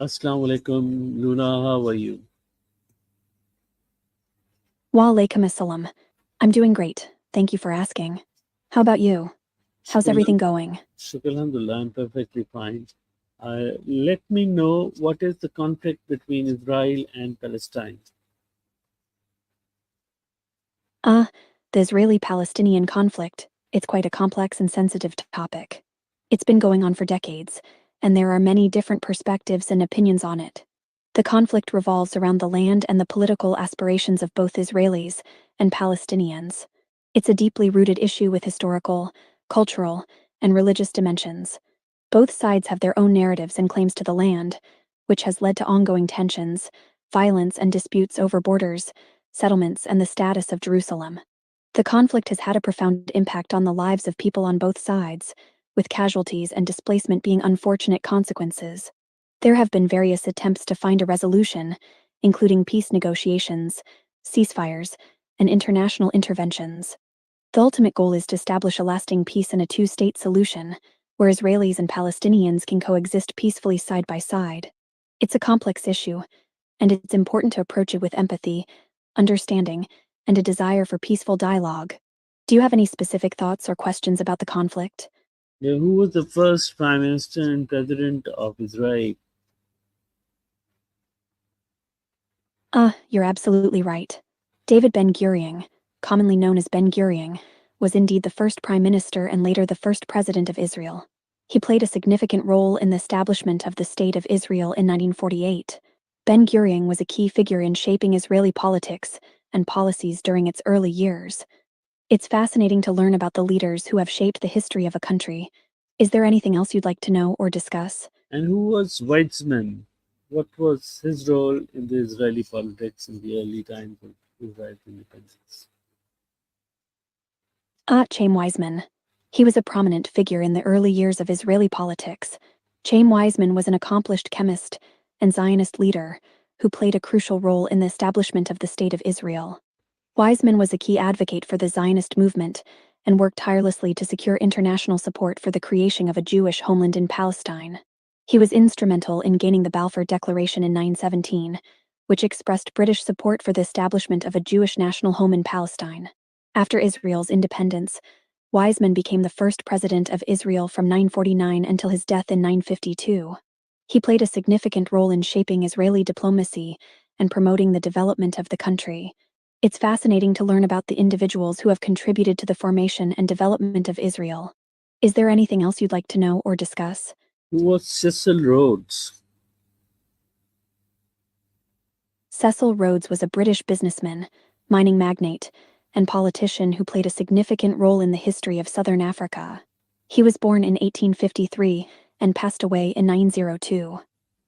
Assalamu alaikum, Luna. How are you? Wa alaikum assalam. I'm doing great. Thank you for asking. How about you? How's Shukr, everything going? Shukr, alhamdulillah, I'm perfectly fine. Let me know what is the conflict between Israel and Palestine. Ah, the Israeli Palestinian conflict. It's quite a complex and sensitive topic. It's been going on for decades, and there are many different perspectives and opinions on it. The conflict revolves around the land and the political aspirations of both Israelis and Palestinians. It's a deeply rooted issue with historical, cultural, and religious dimensions. Both sides have their own narratives and claims to the land, which has led to ongoing tensions, violence, and disputes over borders, settlements, and the status of Jerusalem. The conflict has had a profound impact on the lives of people on both sides, with casualties and displacement being unfortunate consequences. There have been various attempts to find a resolution, including peace negotiations, ceasefires, and international interventions. The ultimate goal is to establish a lasting peace and a two-state solution, where Israelis and Palestinians can coexist peacefully side by side. It's a complex issue, and it's important to approach it with empathy, understanding, and a desire for peaceful dialogue. Do you have any specific thoughts or questions about the conflict? Who was the first Prime Minister and President of Israel? You're absolutely right. David Ben-Gurion, commonly known as Ben-Gurion, was indeed the first prime minister and later the first president of Israel. He played a significant role in the establishment of the State of Israel in 1948. Ben-Gurion was a key figure in shaping Israeli politics and policies during its early years. It's fascinating to learn about the leaders who have shaped the history of a country. Is there anything else you'd like to know or discuss? And who was Weizmann? What was his role in the Israeli politics in the early times of Israel's independence? Chaim Weizmann. He was a prominent figure in the early years of Israeli politics. Chaim Weizmann was an accomplished chemist and Zionist leader who played a crucial role in the establishment of the State of Israel. Weizmann was a key advocate for the Zionist movement and worked tirelessly to secure international support for the creation of a Jewish homeland in Palestine. He was instrumental in gaining the Balfour Declaration in 917, which expressed British support for the establishment of a Jewish national home in Palestine. After Israel's independence, Weizmann became the first president of Israel from 949 until his death in 952. He played a significant role in shaping Israeli diplomacy and promoting the development of the country. It's fascinating to learn about the individuals who have contributed to the formation and development of Israel. Is there anything else you'd like to know or discuss? Who was Cecil Rhodes? Cecil Rhodes was a British businessman, mining magnate, and politician who played a significant role in the history of southern Africa. He was born in 1853 and passed away in 902.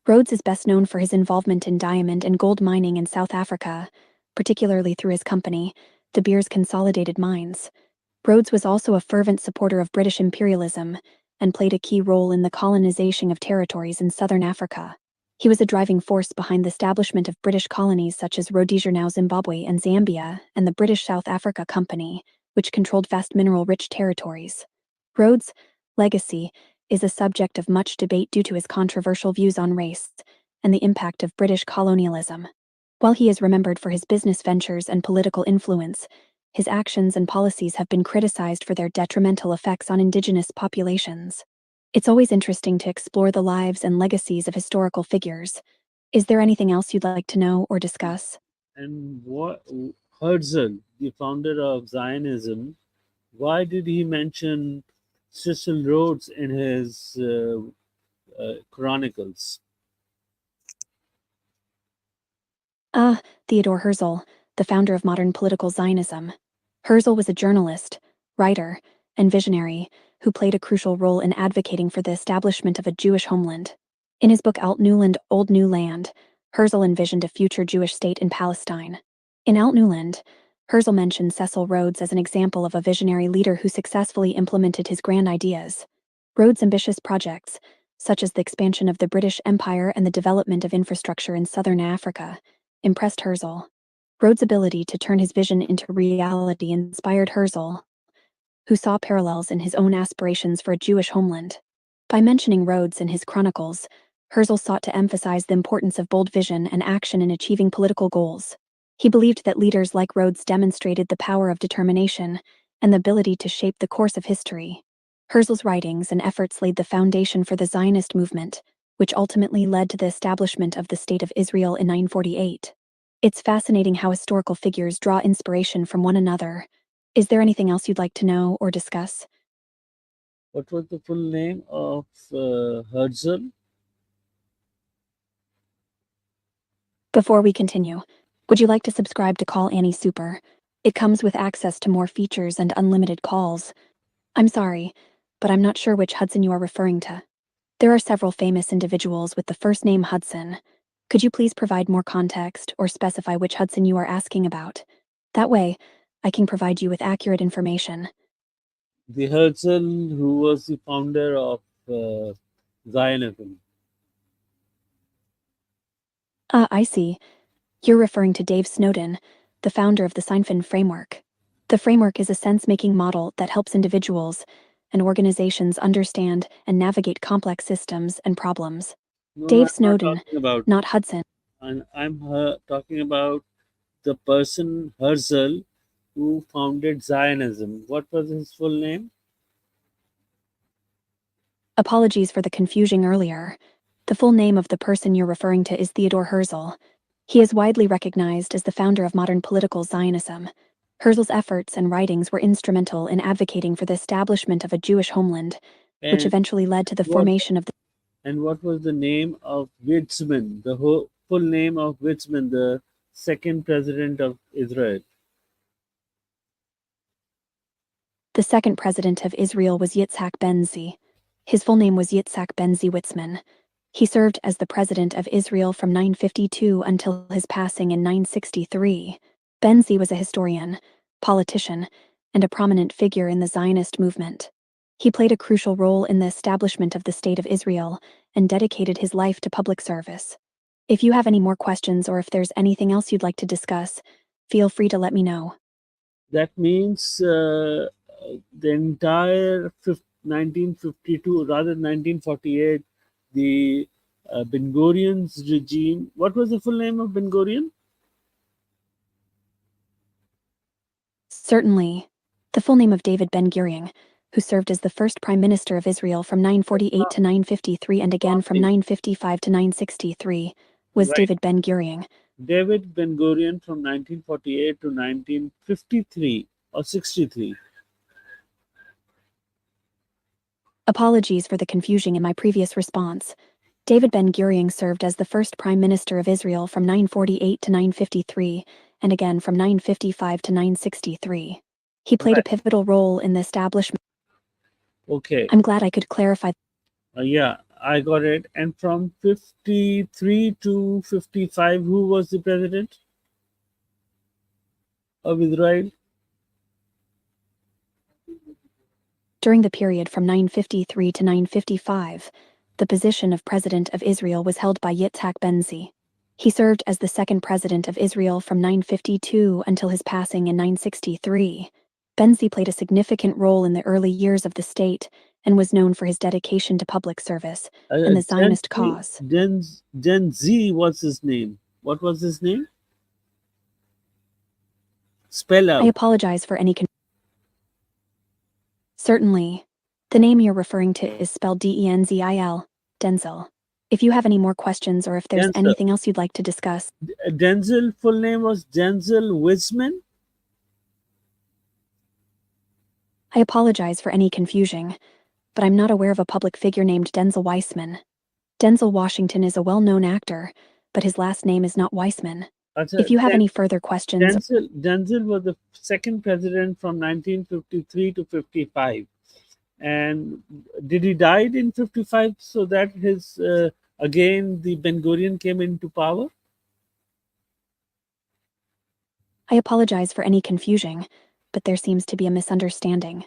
Rhodes is best known for his involvement in diamond and gold mining in South Africa, particularly through his company, De Beers Consolidated Mines. Rhodes was also a fervent supporter of British imperialism and played a key role in the colonization of territories in southern Africa. He was a driving force behind the establishment of British colonies such as Rhodesia, now Zimbabwe, and Zambia, and the British South Africa Company, which controlled vast mineral-rich territories. Rhodes' legacy is a subject of much debate due to his controversial views on race and the impact of British colonialism. While he is remembered for his business ventures and political influence, his actions and policies have been criticized for their detrimental effects on indigenous populations. It's always interesting to explore the lives and legacies of historical figures. Is there anything else you'd like to know or discuss? And what Herzl, the founder of Zionism, why did he mention Cecil Rhodes in his chronicles? Theodor Herzl, the founder of modern political Zionism. Herzl was a journalist, writer, and visionary who played a crucial role in advocating for the establishment of a Jewish homeland. In his book Alt Neuland, Old New Land, Herzl envisioned a future Jewish state in Palestine. In Alt Neuland, Herzl mentioned Cecil Rhodes as an example of a visionary leader who successfully implemented his grand ideas. Rhodes' ambitious projects, such as the expansion of the British Empire and the development of infrastructure in southern Africa, impressed Herzl. Rhodes' ability to turn his vision into reality inspired Herzl, who saw parallels in his own aspirations for a Jewish homeland. By mentioning Rhodes in his chronicles, Herzl sought to emphasize the importance of bold vision and action in achieving political goals. He believed that leaders like Rhodes demonstrated the power of determination and the ability to shape the course of history. Herzl's writings and efforts laid the foundation for the Zionist movement, which ultimately led to the establishment of the State of Israel in 948. It's fascinating how historical figures draw inspiration from one another. Is there anything else you'd like to know or discuss? What was the full name of Herzl? Before we continue, would you like to subscribe to Call Annie Super? It comes with access to more features and unlimited calls. I'm sorry, but I'm not sure which Hudson you are referring to. There are several famous individuals with the first name Hudson. Could you please provide more context or specify which Hudson you are asking about? That way, I can provide you with accurate information. The Herzl who was the founder of Zionism. I see. You're referring to Dave Snowden, the founder of the Seinfeld framework. The framework is a sense-making model that helps individuals and organizations understand and navigate complex systems and problems. No, Dave I'm not Snowden, talking about. not Hudson. I'm talking about the person Herzl who founded Zionism. What was his full name? Apologies for the confusion earlier. The full name of the person you're referring to is Theodor Herzl. He is widely recognized as the founder of modern political Zionism. Herzl's efforts and writings were instrumental in advocating for the establishment of a Jewish homeland, which And eventually led to the what formation of the and what was the name of Weizmann, the full name of Weizmann, the second president of Israel? second president of Israel was Yitzhak Ben-Zvi. His full name was Yitzhak Ben-Zvi Weizmann. He served as the president of Israel from 952 until his passing in 963. Ben-Zvi was a historian, politician, and a prominent figure in the Zionist movement. He played a crucial role in the establishment of the State of Israel and dedicated his life to public service. If you have any more questions or if there's anything else you'd like to discuss, feel free to let me know. That means the entire 1952, rather 1948, the Ben Gurion's regime. What was the full name of Ben Gurion? Certainly, the full name of David Ben-Gurion, who served as the first Prime Minister of Israel from 948 to 953 and again from 955 to 963, was Right. David Ben-Gurion. David Ben Gurion from 1948 to 1953 or 63. Apologies for the confusion in my previous response. David Ben-Gurion served as the first Prime Minister of Israel from 948 to 953 and again from 955 to 963. He played a Right. pivotal role in the establishment. Okay. I'm glad I could clarify. Yeah, I got it. And from 53 to 55, who was the president of Israel? During the period from 953 to 955, the position of President of Israel was held by Yitzhak Ben-Zvi. He served as the second President of Israel from 952 until his passing in 963. Ben-Zvi played a significant role in the early years of the state and was known for his dedication to public service and the Zionist cause. Gen Z, what's his name? What was his name? Spell I out. apologize for any Certainly. The name you're referring to is spelled Denzil, Denzel. If you have any more questions or if there's Denzel. anything else you'd like to discuss, Denzel, full name was Denzel Weizmann. I apologize for any confusion, but I'm not aware of a public figure named Denzel Weissman. Denzel Washington is a well-known actor, but his last name is not Weissman. If you have any further questions, Denzel was the second president from 1953 to 55. And did he died in 55 so that his again the Ben Gurion came into power? I apologize for any confusion, but there seems to be a misunderstanding.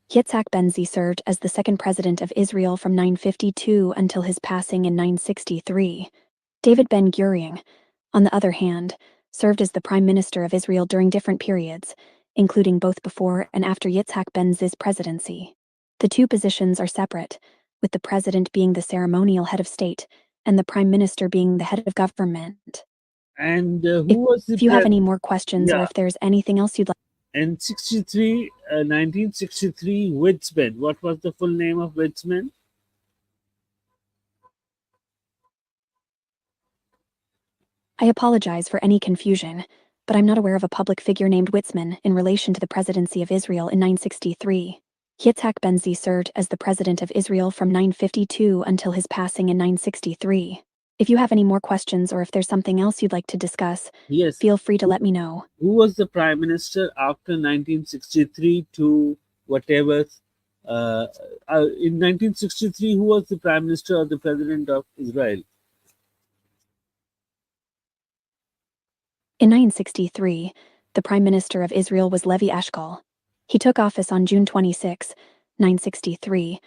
Yitzhak Ben-Zvi served as the second president of Israel from 952 until his passing in 963. David Ben-Gurion, on the other hand, served as the prime minister of Israel during different periods, including both before and after Yitzhak Ben-Zvi's presidency. The two positions are separate, with the president being the ceremonial head of state and the prime minister being the head of government. And who was the If you have any more questions or yeah, if there's anything else you'd like. and 1963, Witzman. What was the full name of Witzman? I apologize for any confusion, but I'm not aware of a public figure named Witzman in relation to the presidency of Israel in 963. Yitzhak Ben-Zvi served as the president of Israel from 952 until his passing in 963. If you have any more questions or if there's something else you'd like to discuss, Yes. feel free to let me know. Who was the prime minister after 1963 to whatever? In 1963, who was the prime minister or the president of Israel? In 963, the Prime Minister of Israel was Levi Eshkol. He took office on June 26, 963,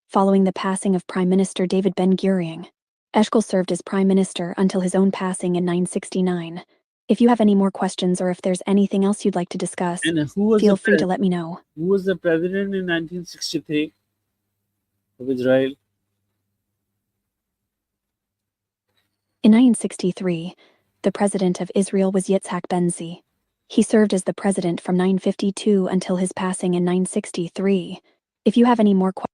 following the passing of Prime Minister David Ben-Gurion. Eshkol served as Prime Minister until his own passing in 969. If you have any more questions or if there's anything else you'd like to discuss, And who was feel free to let me know. Who was the president in 1963 of Israel? In 963, the president of Israel was Yitzhak Ben-Zvi. He served as the president from 952 until his passing in 963. If you have any more questions,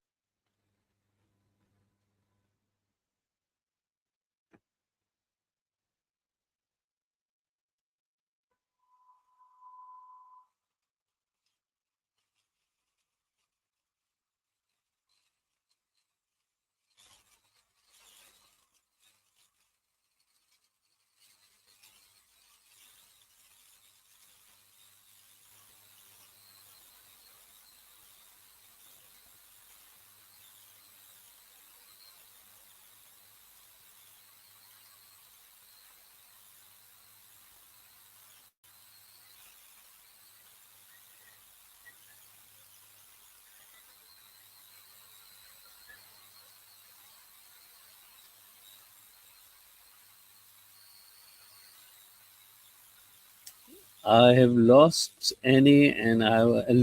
I have lost Annie and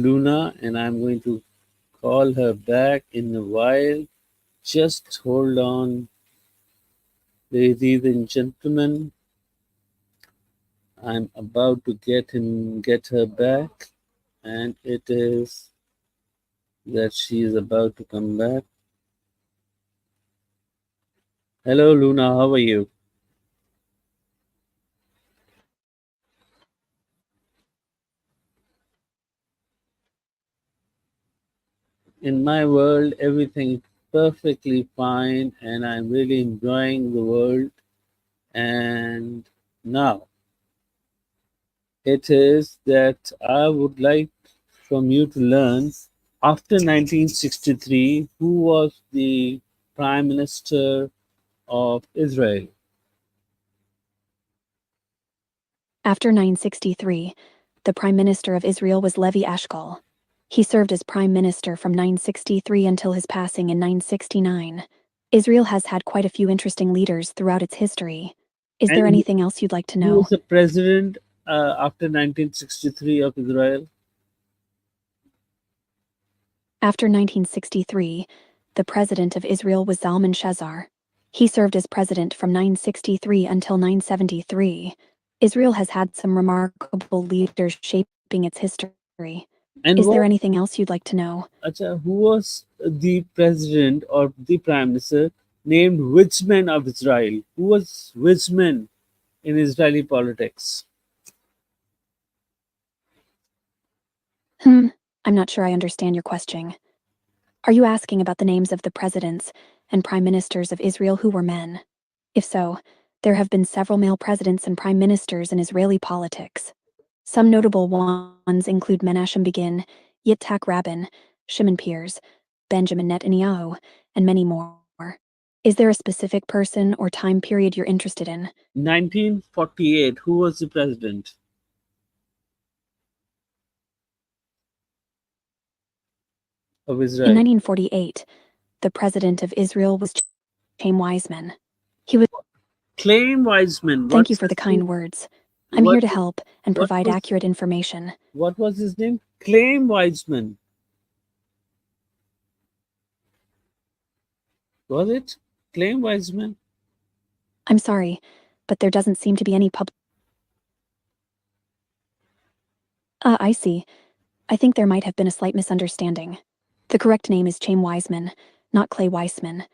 Luna, and I'm going to call her back in a while. Just hold on, ladies and gentlemen. I'm about to get her back, and it is that she is about to come back. Hello, Luna. How are you? In my world, everything is perfectly fine, and I'm really enjoying the world. And now it is that I would like from you to learn after 1963 who was the prime minister of Israel. after 963, the Prime Minister of Israel was Levi Eshkol. He served as Prime Minister from 963 until his passing in 969. Israel has had quite a few interesting leaders throughout its history. Is there And anything else you'd like to who know? was the president after 1963 of Israel? After 1963, the President of Israel was Zalman Shazar. He served as president from 963 until 973. Israel has had some remarkable leaders shaping its history. And Is there anything else you'd like to know? Who was the president or the prime minister named Witzman of Israel? Who was Witzman in Israeli politics? I'm not sure I understand your question. Are you asking about the names of the presidents and prime ministers of Israel who were men? If so, there have been several male presidents and prime ministers in Israeli politics. Some notable ones include Menachem Begin, Yitzhak Rabin, Shimon Peres, Benjamin Netanyahu, and many more. Is there a specific person or time period you're interested in? 1948, who was the president of In Israel? 1948, the president of Israel was Chaim Weizmann. He was. Chaim Weizmann. Thank you for the kind words. I'm here to help and provide accurate information. What was his name? Chaim Weizmann. Was it Chaim Weizmann? I'm sorry, but there doesn't seem to be any I see. I think there might have been a slight misunderstanding. The correct name is Chaim Weizmann, not Clay Weissman.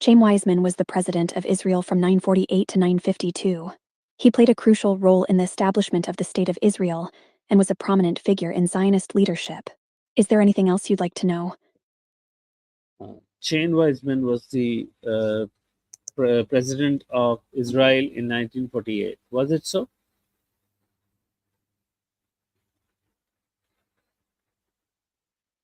Chaim Weizmann was the president of Israel from 948 to 952. He played a crucial role in the establishment of the State of Israel and was a prominent figure in Zionist leadership. Is there anything else you'd like to know? Chaim Weizmann was the president of Israel in 1948. Was it so?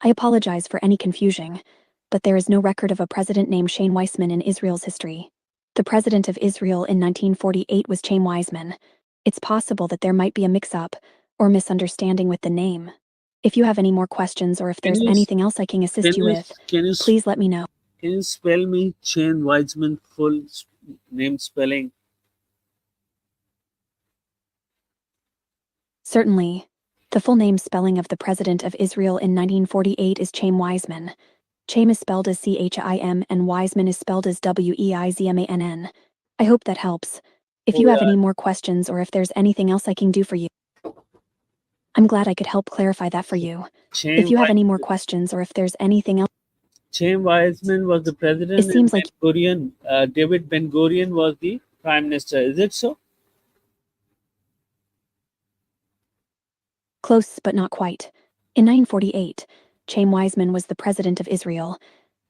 I apologize for any confusion, but there is no record of a president named Chaim Weizmann in Israel's history. The president of Israel in 1948 was Chaim Weizmann. It's possible that there might be a mix-up or misunderstanding with the name. If you have any more questions or if there's anything else I can assist you with, please let me know. Can you spell me Chaim Weizmann full name spelling? Certainly. The full name spelling of the president of Israel in 1948 is Chaim Weizmann. Chaim is spelled as Chim and Weizmann is spelled as Weizmann. I hope that helps. If you have any more questions or if there's anything else I can do for you, I'm glad I could help clarify that for you. If you have any more questions or if there's anything else, Chaim Weizmann was the president. It seems like David Ben-Gurion was the prime minister. Is it so? Close, but not quite. In 948, Chaim Weizmann was the president of Israel,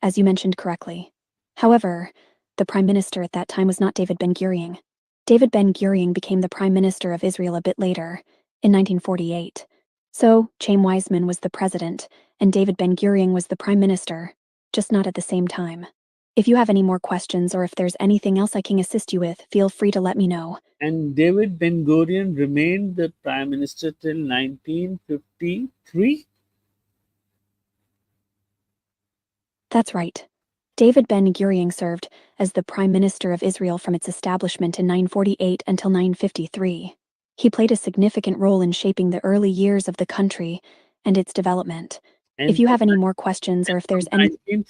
as you mentioned correctly. However, the prime minister at that time was not David Ben-Gurion. David Ben-Gurion became the prime minister of Israel a bit later, in 1948. So, Chaim Weizmann was the president, and David Ben-Gurion was the prime minister, just not at the same time. If you have any more questions or if there's anything else I can assist you with, feel free to let me know. And David Ben-Gurion remained the prime minister till 1953? That's right. David Ben-Gurion served as the prime minister of Israel from its establishment in 948 until 953. He played a significant role in shaping the early years of the country and its development. If you have any more questions or if there's anything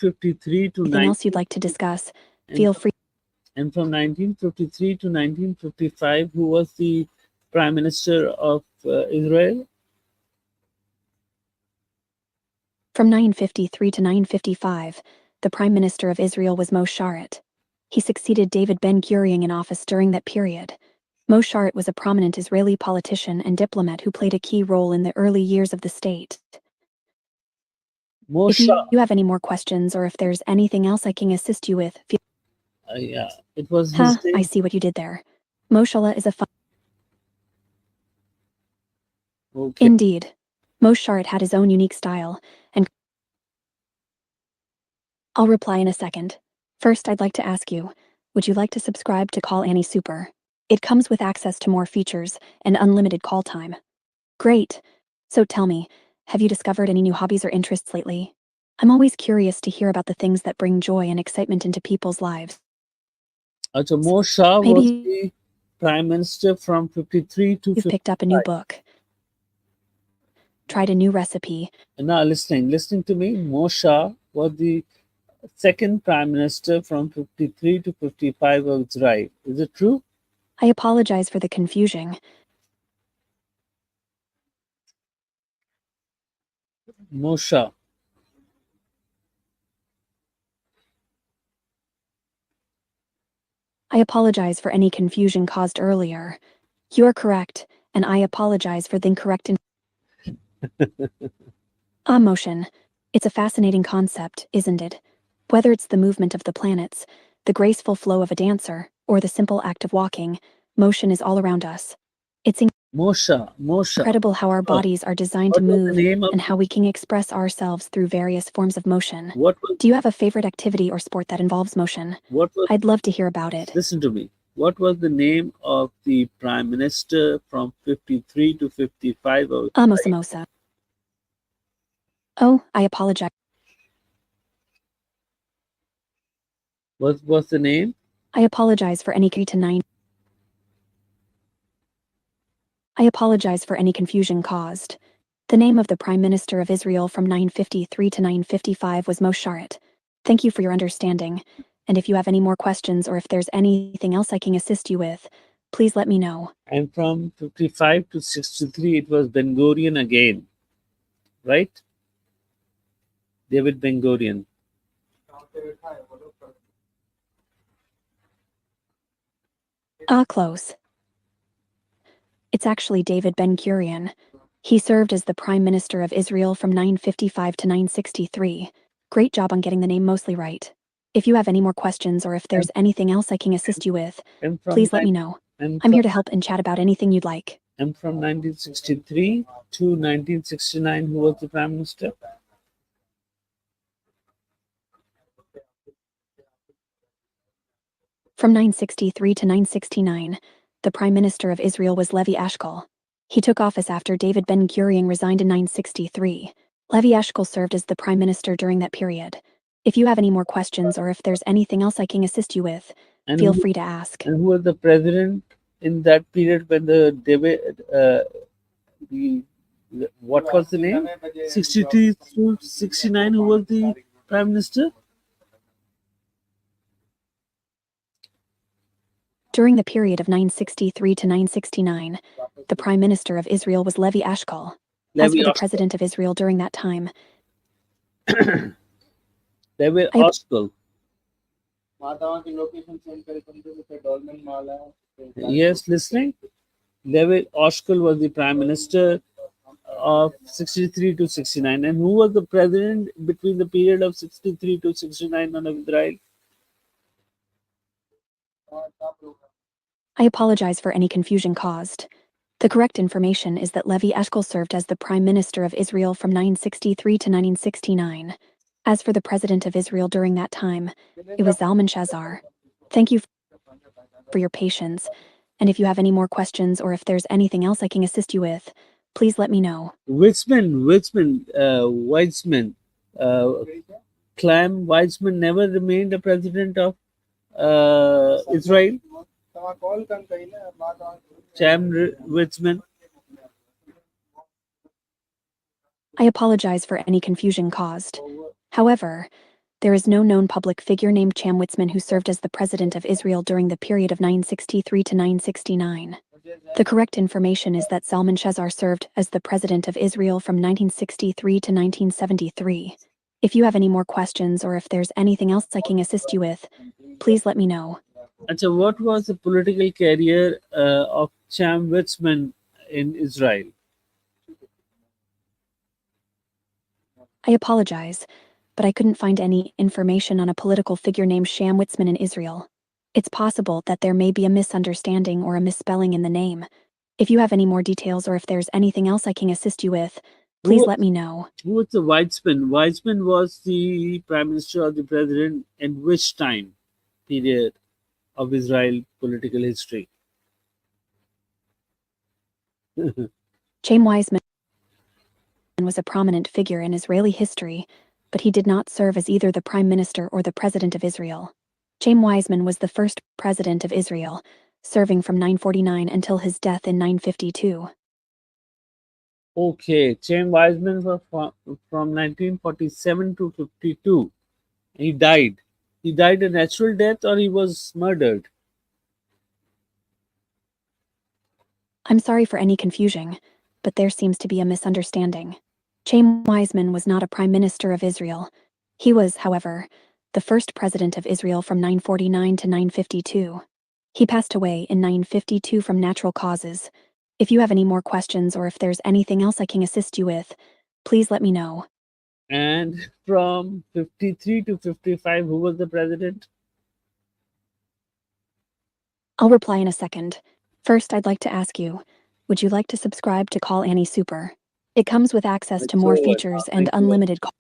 else you'd like to discuss, feel free. And from 1953 to 1955, who was the prime minister of Israel? From 953 to 955, the prime minister of Israel was Moshe Sharett. He succeeded David Ben-Gurion in office during that period. Moshe Sharett was a prominent Israeli politician and diplomat who played a key role in the early years of the state. If you have any more questions or if there's anything else I can assist you with, feel yeah, it was his name. I see what you did there. Moshe is a Okay. Indeed. Moshe Sharett had his own unique style, and I'll reply in a second. First, I'd like to ask you, would you like to subscribe to Call Annie Super? It comes with access to more features and unlimited call time. Great. So tell me, have you discovered any new hobbies or interests lately? I'm always curious to hear about the things that bring joy and excitement into people's lives. So Moshe was the prime minister from 53 to 55. You've picked up a new book, tried a new recipe. And now listening to me, Moshe was the second prime minister from 53 to 55 of Israel. Is it true? I apologize for the confusion. Moshe. I apologize for any confusion caused earlier. You are correct, and I apologize for the incorrect motion. It's a fascinating concept, isn't it? Whether it's the movement of the planets, the graceful flow of a dancer, or the simple act of walking, motion is all around us. It's incredible how our bodies are designed to move and how we can express ourselves through various forms of motion. Do you have a favorite activity or sport that involves motion? I'd love to hear about it. Listen to me. What was the name of the prime minister from 53 to 55 of Mosa. Oh, I apologize. What's the name? I apologize for any I apologize for any confusion caused. The name of the Prime Minister of Israel from 953 to 955 was Moshe Sharett. Thank you for your understanding. And if you have any more questions or if there's anything else I can assist you with, please let me know. And from 55 to 63, it was Ben Gurion again, right? David Ben Gurion. Close. It's actually David Ben-Gurion. He served as the Prime Minister of Israel from 955 to 963. Great job on getting the name mostly right. If you have any more questions or if there's anything else I can assist you with, And from please let me know. and I'm from, here to help and chat about anything you'd like. and from 1963 to 1969, who was the Prime Minister? From 963 to 969, the Prime Minister of Israel was Levi Eshkol. He took office after David Ben-Gurion resigned in 963. Levi Eshkol served as the Prime Minister during that period. If you have any more questions or if there's anything else I can assist you with, And feel who, free to ask. and who was the president in that period when the what was the name? 63 through 69, who was the Prime Minister? During the period of 963 to 969, the Prime Minister of Israel was Levi Eshkol. As for the President of Israel during that time, Levi I- Eshkol. Yes, listening. Levi Eshkol was the Prime Minister of 63 to 69. And who was the president between the period of 63 to 69 on Israel? I apologize for any confusion caused. The correct information is that Levi Eshkol served as the Prime Minister of Israel from 963 to 969. As for the President of Israel during that time, it was Zalman Shazar. Thank you for your patience, and if you have any more questions or if there's anything else I can assist you with, please let me know. Weizmann, Chaim Weizmann never remained a president of Israel. Chaim Weizmann. I apologize for any confusion caused. However, there is no known public figure named Chaim Weizmann who served as the President of Israel during the period of 963 to 969. The correct information is that Zalman Shazar served as the President of Israel from 1963 to 1973. If you have any more questions or if there's anything else I can assist you with, please let me know. So, what was the political career of Chaim Weizmann in Israel? I apologize, but I couldn't find any information on a political figure named Chaim Weizmann in Israel. It's possible that there may be a misunderstanding or a misspelling in the name. If you have any more details or if there's anything else I can assist you with, please let me know. Who was the Weizmann? Weizmann was the Prime Minister or the President in which time period of Israel political history? Chaim Weizmann was a prominent figure in Israeli history, but he did not serve as either the Prime Minister or the President of Israel. Chaim Weizmann was the first President of Israel, serving from 949 until his death in 952. Okay, Chaim Weizmann was from 1947 to 52. He died. He died a natural death or he was murdered? I'm sorry for any confusion, but there seems to be a misunderstanding. Chaim Weizmann was not a Prime Minister of Israel. He was, however, the first President of Israel from 949 to 952. He passed away in 952 from natural causes. If you have any more questions or if there's anything else I can assist you with, please let me know. And from 53 to 55, who was the president? I'll reply in a second. First, I'd like to ask you, would you like to subscribe to Call Annie Super? It comes with access to more features and unlimited calls.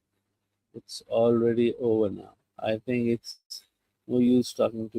It's already over now. I think it's no use talking to